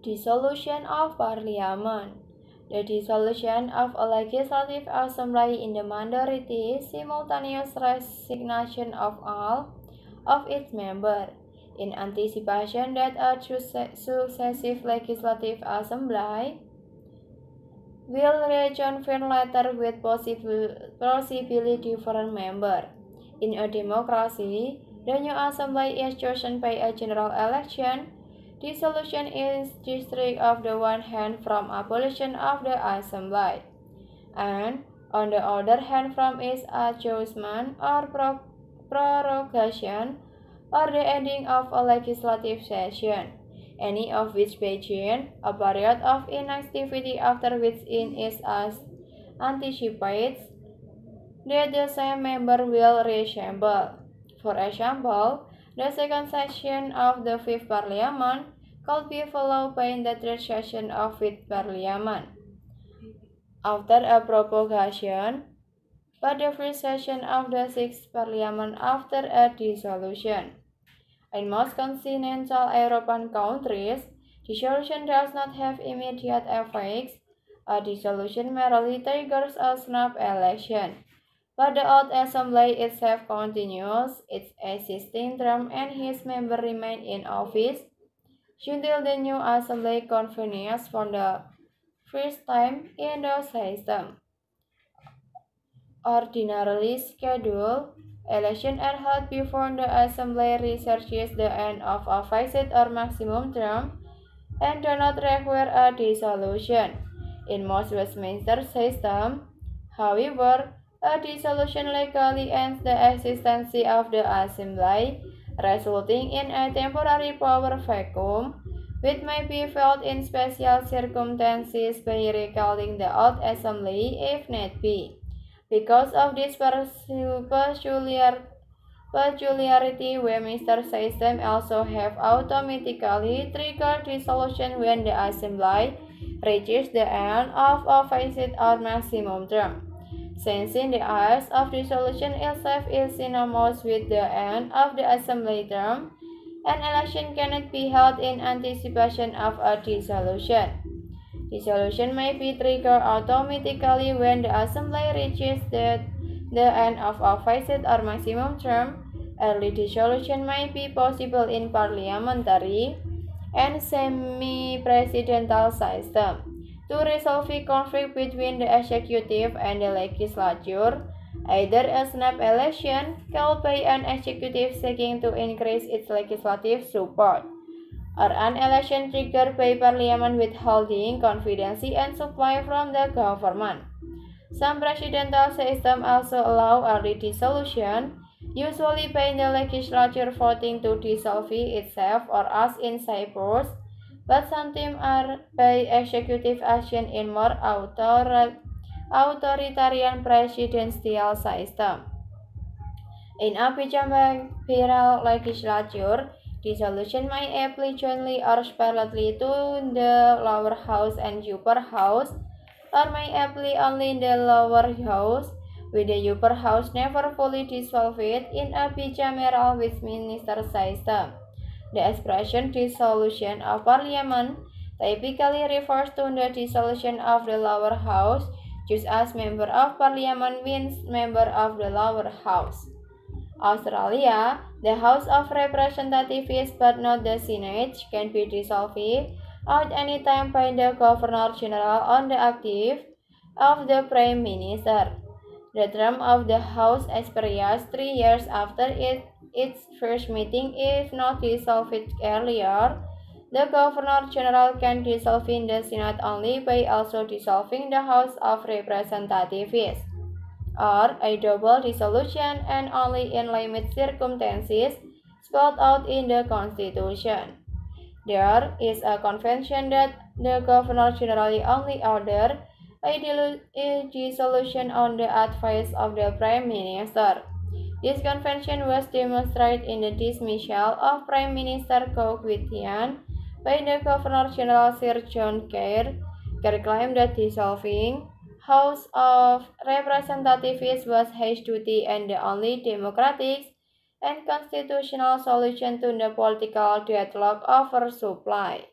Dissolution of Parliament. The dissolution of a legislative assembly in the minority, simultaneous resignation of all of its members, in anticipation that a successive legislative assembly will reconvene later with possibly different members. In a democracy, the new assembly is chosen by a general election. Dissolution is distinct of the one hand from abolition of the assembly, and on the other hand from its adjustment or prorogation or the ending of a legislative session, any of which begin a period of inactivity after which it is anticipates that the same member will reassemble. For example, the second session of the Fifth Parliament could be followed by the third session of Fifth Parliament after a prorogation, but the first session of the Sixth Parliament after a dissolution. In most continental European countries, dissolution does not have immediate effects. A dissolution merely triggers a snap election, but the old assembly itself continues its existing term and its members remain in office until the new assembly convenes for the first time in the system. Ordinarily scheduled elections are held before the assembly reaches the end of a fixed or maximum term and do not require a dissolution. In most Westminster systems, however, a dissolution legally ends the existence of the assembly, resulting in a temporary power vacuum, which may be felt in special circumstances by recalling the old assembly if need be. Because of this peculiarity, Westminster system also have automatically triggered dissolution when the assembly reaches the end of a fixed or maximum term. Since in the eyes of dissolution itself is synonymous with the end of the assembly term, an election cannot be held in anticipation of a dissolution. Dissolution may be triggered automatically when the assembly reaches the end of a fixed or maximum term. Early dissolution may be possible in parliamentary and semi-presidential system. To resolve a conflict between the executive and the legislature, either a snap election called by an executive seeking to increase its legislative support, or an election triggered by parliament withholding confidence and supply from the government. Some presidential systems also allow early dissolution, usually by the legislature voting to dissolve itself, or as in Cyprus, but sometimes are by executive action in more authoritarian presidential system. In a bicameral legislature, dissolution may apply jointly or separately to the lower house and upper house, or may apply only in the lower house, with the upper house never fully dissolved in a bicameral Westminster system. The expression dissolution of parliament typically refers to the dissolution of the lower house, just as member of parliament means member of the lower house. Australia, the House of Representatives but not the Senate, can be dissolved at any time by the Governor General on the active of the Prime Minister. The term of the House expires 3 years after its first meeting if not dissolved earlier. The Governor General can dissolve the Senate only by also dissolving the House of Representatives, or a double dissolution, and only in limited circumstances spelled out in the Constitution. There is a convention that the Governor General only order a dissolution on the advice of the Prime Minister. This convention was demonstrated in the dismissal of Prime Minister Cook-Whittian by the Governor General Sir John Kerr. Kerr claimed that dissolving House of Representatives was his duty and the only democratic and constitutional solution to the political deadlock over supply.